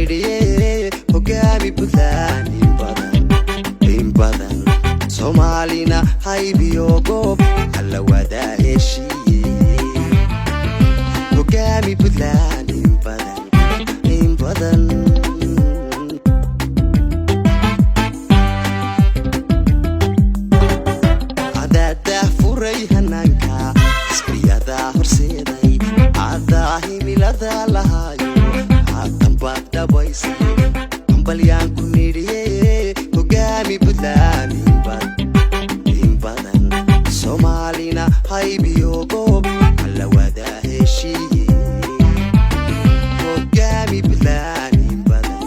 nidhiye hogaami Puntland in badan Soomaalina haybiyo goob alla wada heshiiye hogaami Puntland in badan adada furay hananka isbiyada horseeday adahi milada lahayo haatan baad dhabaysay ambalyaan ku nidhiye hogaami Puntland in badan Soomaalina haybiyo goob alla wada heshiiye hogaami Puntland in badan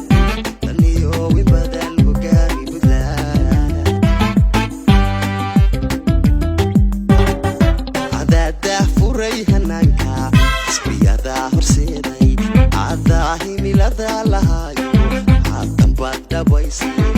taniyo in badan hogaami Puntland adada furay hananka isbiyada horseeday adahi milada lahayo haatan baad dhabaysay